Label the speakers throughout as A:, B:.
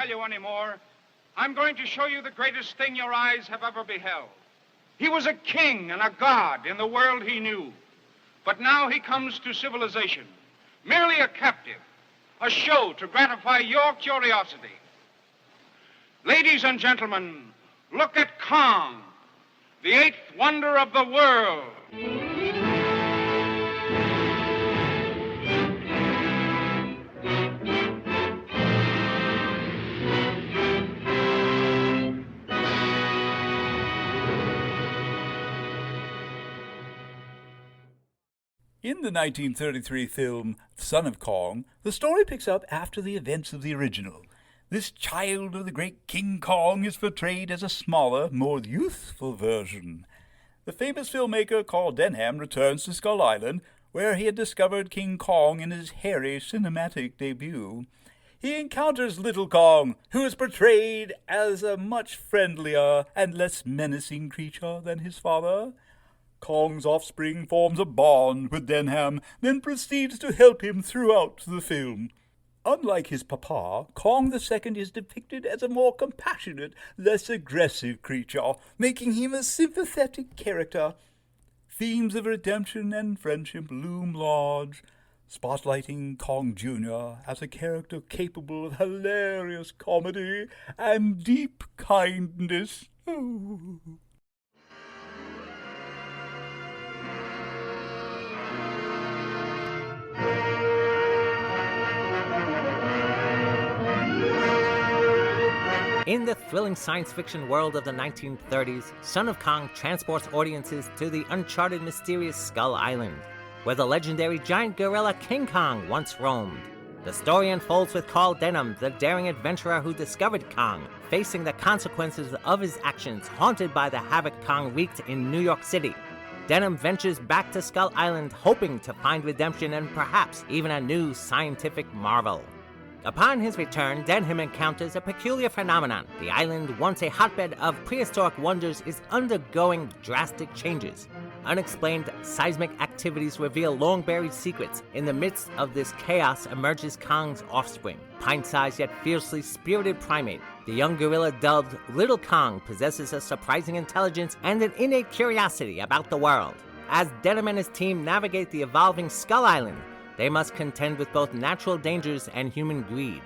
A: tell you anymore. I'm going to show you the greatest thing your eyes have ever beheld. He was a king and a god in the world he knew. But now he comes to civilization, merely a captive, a show to gratify your curiosity. Ladies and gentlemen, look at Kong, the eighth wonder of the world.
B: In the 1933 film Son of Kong, the story picks up after the events of the original. This child of the great King Kong is portrayed as a smaller, more youthful version. The famous filmmaker Carl Denham returns to Skull Island, where he had discovered King Kong in his hairy cinematic debut. He encounters Little Kong, who is portrayed as a much friendlier and less menacing creature than his father. Kong's offspring forms a bond with Denham, then proceeds to help him throughout the film. Unlike his papa, Kong II is depicted as a more compassionate, less aggressive creature, making him a sympathetic character. Themes of redemption and friendship loom large, spotlighting Kong Jr. as a character capable of hilarious comedy and deep kindness.
C: In the thrilling science fiction world of the 1930s, Son of Kong transports audiences to the uncharted mysterious Skull Island, where the legendary giant gorilla King Kong once roamed. The story unfolds with Carl Denham, the daring adventurer who discovered Kong, facing the consequences of his actions, haunted by the havoc Kong wreaked in New York City. Denham ventures back to Skull Island, hoping to find redemption and perhaps even a new scientific marvel. Upon his return, Denham encounters a peculiar phenomenon. The island, once a hotbed of prehistoric wonders, is undergoing drastic changes. Unexplained seismic activities reveal long-buried secrets. In the midst of this chaos emerges Kong's offspring, pint-sized yet fiercely spirited primate. The young gorilla dubbed Little Kong possesses a surprising intelligence and an innate curiosity about the world. As Denham and his team navigate the evolving Skull Island, they must contend with both natural dangers and human greed.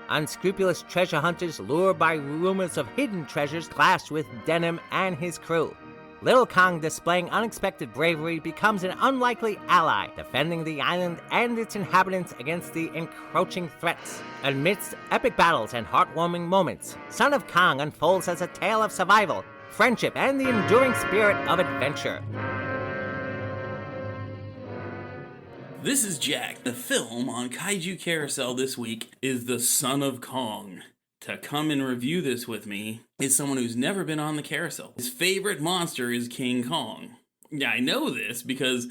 C: Unscrupulous treasure hunters lured by rumors of hidden treasures clash with Denham and his crew. Little Kong, displaying unexpected bravery, becomes an unlikely ally, defending the island and its inhabitants against the encroaching threats. Amidst epic battles and heartwarming moments, Son of Kong unfolds as a tale of survival, friendship, and the enduring spirit of adventure.
D: This is Jack. The film on Kaiju Carousel this week is The Son of Kong. To come and review this with me is someone who's never been on the carousel. His favorite monster is King Kong. Yeah, I know this because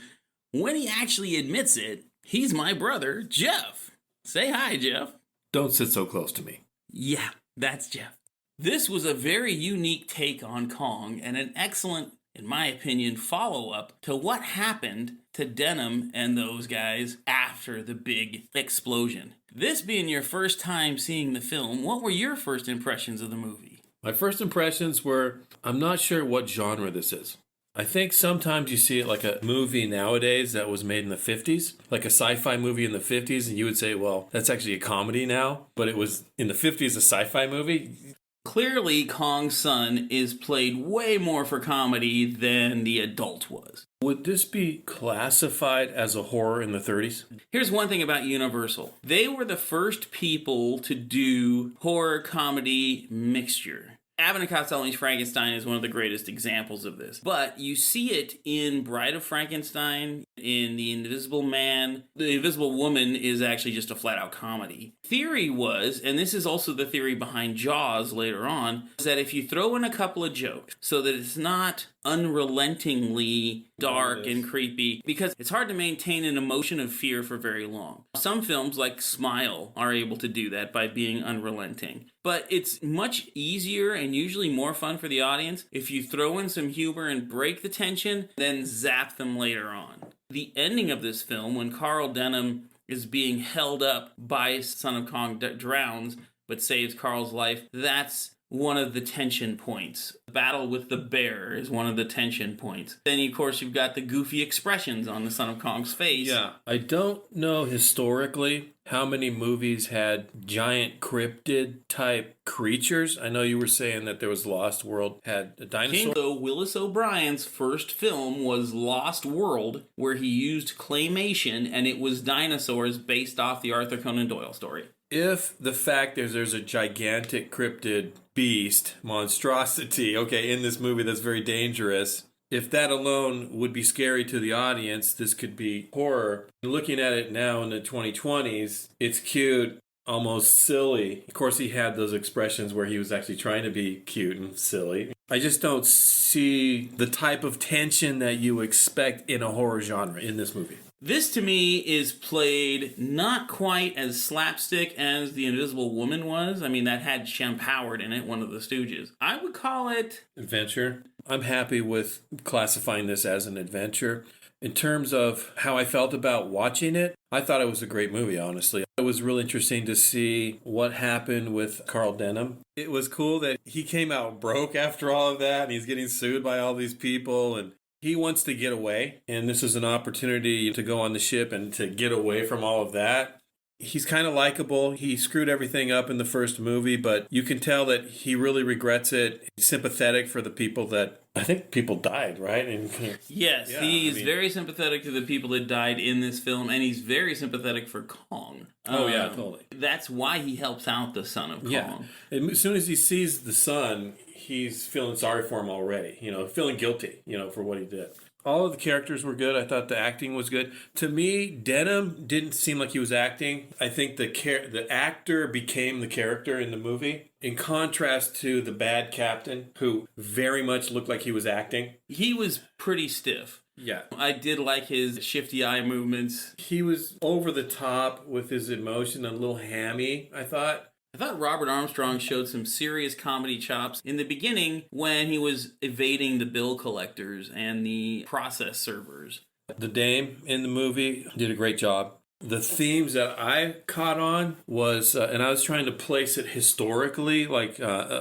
D: when he actually admits it, he's my brother, Jeff. Say hi, Jeff.
E: Don't sit so close to me.
D: Yeah, that's Jeff. This was a very unique take on Kong and an excellent, in my opinion, follow-up to what happened to Denham and those guys after the big explosion. This being your first time seeing the film, what were your first impressions of the movie?
E: My first impressions were, I'm not sure what genre this is. I think sometimes you see it like a movie nowadays that was made in the 50s, like a sci-fi movie in the 50s, and you would say, well, that's actually a comedy now, but it was in the 50s a sci-fi movie.
D: Clearly, Kong's son is played way more for comedy than the adult was.
E: Would this be classified as a horror in the 30s?
D: Here's one thing about Universal. They were the first people to do horror-comedy mixture. Abbott and Costello's Frankenstein is one of the greatest examples of this. But you see it in Bride of Frankenstein, in The Invisible Man. The Invisible Woman is actually just a flat-out comedy. Theory was, and this is also the theory behind Jaws later on, is that if you throw in a couple of jokes so that it's not unrelentingly dark and creepy, because it's hard to maintain an emotion of fear for very long. Some films, like Smile, are able to do that by being unrelenting. But it's much easier and usually more fun for the audience if you throw in some humor and break the tension, then zap them later on. The ending of this film, when Carl Denham is being held up by Son of Kong drowns, but saves Carl's life. That's one of the tension points. The battle with the bear is one of the tension points. Then, of course, you've got the goofy expressions on the Son of Kong's face.
E: Yeah. I don't know historically how many movies had giant cryptid type creatures. I know you were saying that there was Lost World had a dinosaur.
D: King Willis O'Brien's first film was Lost World, where he used claymation, and it was dinosaurs based off the Arthur Conan Doyle story.
E: If the fact is there's a gigantic cryptid beast, monstrosity, okay, in this movie that's very dangerous, if that alone would be scary to the audience, this could be horror. Looking at it now in the 2020s, it's cute, almost silly. Of course, he had those expressions where he was actually trying to be cute and silly. I just don't see the type of tension that you expect in a horror genre in this movie.
D: This, to me, is played not quite as slapstick as The Invisible Woman was. I mean, that had Shem Howard in it, one of the Stooges. I would call it...
E: adventure. I'm happy with classifying this as an adventure. In terms of how I felt about watching it, I thought it was a great movie, honestly. It was really interesting to see what happened with Carl Denham. It was cool that he came out broke after all of that, and he's getting sued by all these people, and he wants to get away, and this is an opportunity to go on the ship and to get away from all of that. He's kind of likable. He screwed everything up in the first movie, but you can tell that he really regrets it. He's sympathetic for the people that, I think people died, right? And
D: yes,
E: yeah,
D: he's very sympathetic to the people that died in this film, and he's very sympathetic for Kong.
E: Oh, yeah, totally.
D: That's why he helps out the Son of Kong.
E: Yeah. And as soon as he sees the son, he's feeling sorry for him already, feeling guilty, for what he did. All of the characters were good. I thought the acting was good. To me, Denham didn't seem like he was acting. I think the actor became the character in the movie, in contrast to the bad captain, who very much looked like he was acting.
D: He was pretty stiff.
E: Yeah.
D: I did like his shifty eye movements.
E: He was over the top with his emotion, a little hammy, I thought.
D: I thought Robert Armstrong showed some serious comedy chops in the beginning when he was evading the bill collectors and the process servers.
E: The dame in the movie did a great job. The themes that I caught on was, and I was trying to place it historically, like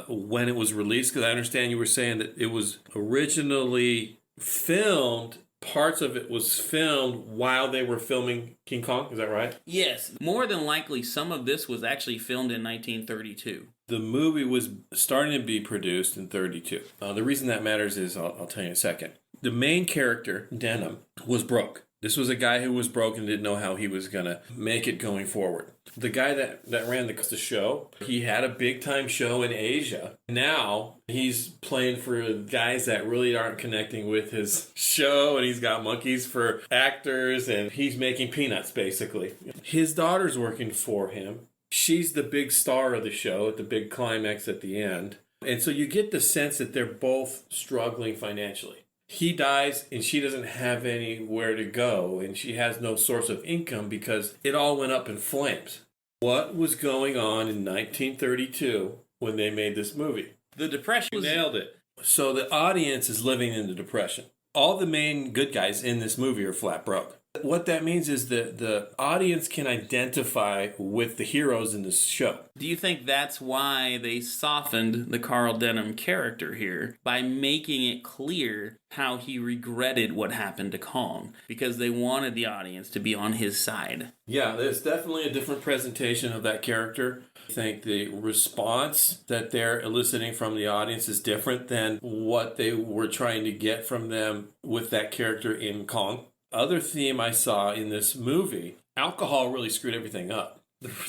E: when it was released, because I understand you were saying that it was originally filmed. Parts of it was filmed while they were filming King Kong. Is that right?
D: Yes. More than likely, some of this was actually filmed in 1932.
E: The movie was starting to be produced in 32. The reason that matters is, I'll tell you in a second. The main character, Denham, was broke. This was a guy who was broke and didn't know how he was going to make it going forward. The guy that ran the show, he had a big-time show in Asia. Now, he's playing for guys that really aren't connecting with his show, and he's got monkeys for actors, and he's making peanuts, basically. His daughter's working for him. She's the big star of the show at the big climax at the end. And so you get the sense that they're both struggling financially. He dies and she doesn't have anywhere to go, and she has no source of income because it all went up in flames. What was going on in 1932 when they made this movie?
D: The Depression.
E: Nailed it. So the audience is living in the Depression. All the main good guys in this movie are flat broke. What that means is that the audience can identify with the heroes in this show.
D: Do you think that's why they softened the Carl Denham character here by making it clear how he regretted what happened to Kong? Because they wanted the audience to be on his side.
E: Yeah, there's definitely a different presentation of that character. I think the response that they're eliciting from the audience is different than what they were trying to get from them with that character in Kong. Other theme I saw in this movie, alcohol really screwed everything up.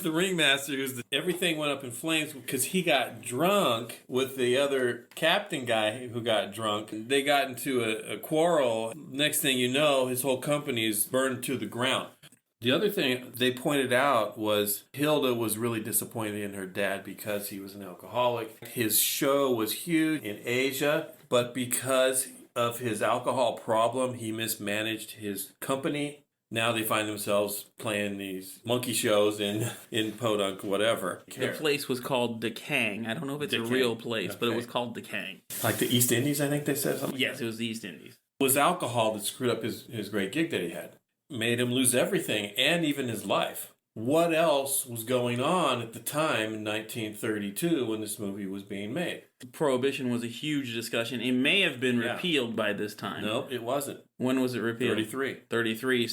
E: The ringmaster, everything went up in flames because he got drunk with the other captain guy who got drunk. They got into a quarrel. Next thing you know, his whole company is burned to the ground. The other thing they pointed out was Hilda was really disappointed in her dad because he was an alcoholic. His show was huge in Asia, but because of his alcohol problem, he mismanaged his company. Now they find themselves playing these monkey shows in Podunk, whatever.
D: The place was called Dekang. I don't know if it's a real place, but it was called Dekang.
E: Like the East Indies, I think they said something.
D: Yes, it was the East Indies.
E: It was alcohol that screwed up his great gig that he had. Made him lose everything and even his life. what else was going on at the time in 1932 when this movie was being made.
D: Prohibition was a huge discussion. It may have been repealed by this time.
E: No, it wasn't.
D: When was it repealed?
E: 33.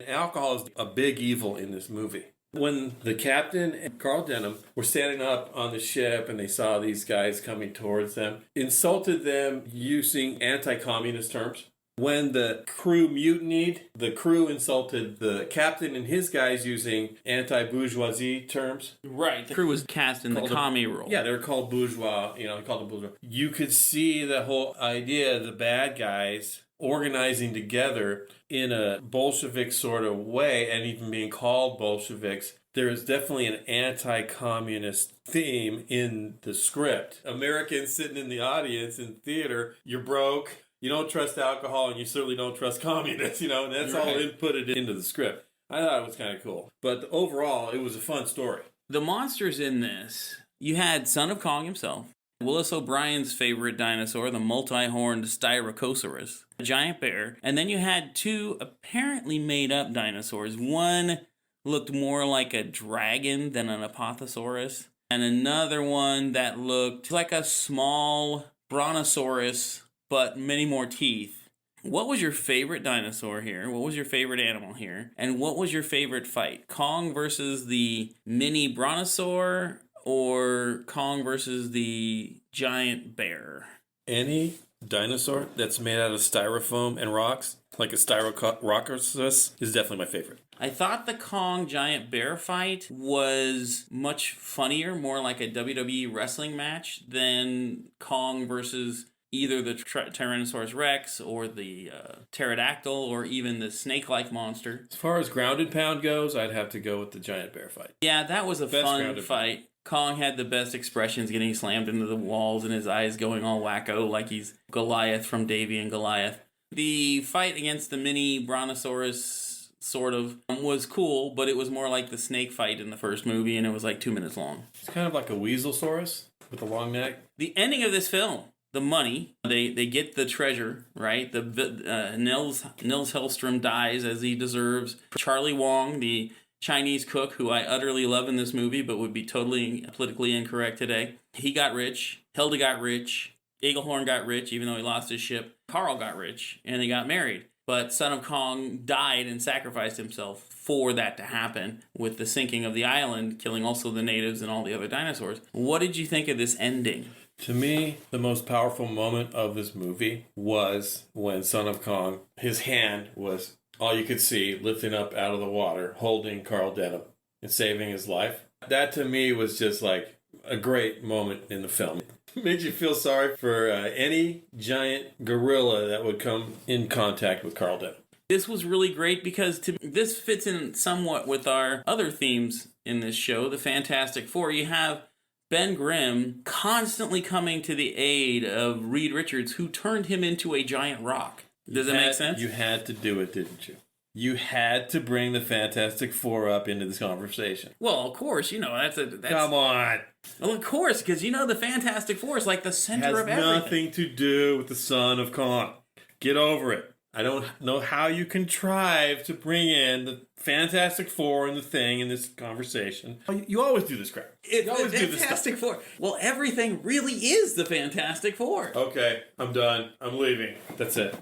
E: Alcohol is a big evil in this movie. When the captain and Carl Denham were standing up on the ship and they saw these guys coming towards them, insulted them using anti-communist terms. When the crew mutinied, the crew insulted the captain and his guys using anti-bourgeoisie terms.
D: Right. The crew was cast in the commie role.
E: Yeah, they were called bourgeois. They called them bourgeois. You could see the whole idea of the bad guys organizing together in a Bolshevik sort of way and even being called Bolsheviks. There is definitely an anti-communist theme in the script. Americans sitting in the audience in theater, you're broke. You don't trust alcohol, and you certainly don't trust communists, and that's all inputted into the script. I thought it was kind of cool. But overall, it was a fun story.
D: The monsters in this, you had Son of Kong himself, Willis O'Brien's favorite dinosaur, the multi-horned Styracosaurus, a giant bear, and then you had two apparently made-up dinosaurs. One looked more like a dragon than an Apathosaurus, and another one that looked like a small Brontosaurus, but many more teeth. What was your favorite dinosaur here? What was your favorite animal here? And what was your favorite fight? Kong versus the mini brontosaur or Kong versus the giant bear?
E: Any dinosaur that's made out of styrofoam and rocks, like a Styracosaurus, is definitely my favorite.
D: I thought the Kong giant bear fight was much funnier, more like a WWE wrestling match than Kong versus either the Tyrannosaurus Rex or the pterodactyl or even the snake-like monster.
E: As far as grounded pound goes, I'd have to go with the giant bear fight.
D: Yeah, that was a fun fight. Kong had the best expressions, getting slammed into the walls and his eyes going all wacko like he's Goliath from Davy and Goliath. The fight against the mini Brontosaurus sort of was cool, but it was more like the snake fight in the first movie, and it was like 2 minutes long.
E: It's kind of like a Weaselsaurus with a long neck.
D: The ending of this film, the money, they get the treasure, right? Nils Hellstrom dies as he deserves. Charlie Wong, the Chinese cook, who I utterly love in this movie, but would be totally politically incorrect today. He got rich. Hilda got rich. Eaglehorn got rich, even though he lost his ship. Carl got rich, and they got married. But Son of Kong died and sacrificed himself for that to happen, with the sinking of the island, killing also the natives and all the other dinosaurs. What did you think of this ending?
E: To me, the most powerful moment of this movie was when Son of Kong, his hand was all you could see lifting up out of the water, holding Carl Denham and saving his life. That to me was just like a great moment in the film. It made you feel sorry for any giant gorilla that would come in contact with Carl Denham.
D: This was really great because this fits in somewhat with our other themes in this show, the Fantastic Four. You have Ben Grimm constantly coming to the aid of Reed Richards, who turned him into a giant rock. Does that make sense?
E: You had to do it, didn't you? You had to bring the Fantastic Four up into this conversation.
D: Well, of course, that's
E: Come on.
D: Well, of course, because the Fantastic Four is like the center of everything.
E: It has nothing to do with the Son of Kong. Get over it. I don't know how you contrive to bring in the Fantastic Four and the Thing in this conversation. You always do this crap.
D: You always do this Fantastic Four. Well, everything really is the Fantastic Four.
E: Okay, I'm done. I'm leaving. That's it.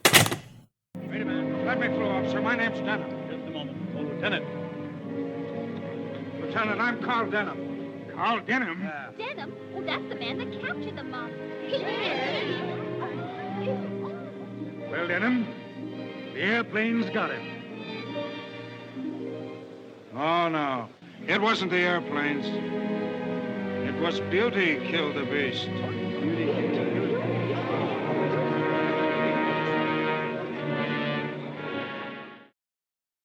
A: Wait a minute. Let me through, officer. My name's Denham.
F: Just a moment. Oh, Lieutenant.
A: Lieutenant, I'm Carl Denham. Carl Denham?
G: Denham? Oh, that's the man that captured the monster.
F: Well, Denham, the airplane's got him.
A: Oh, no. It wasn't the airplanes. It was Beauty killed the beast.
F: Beauty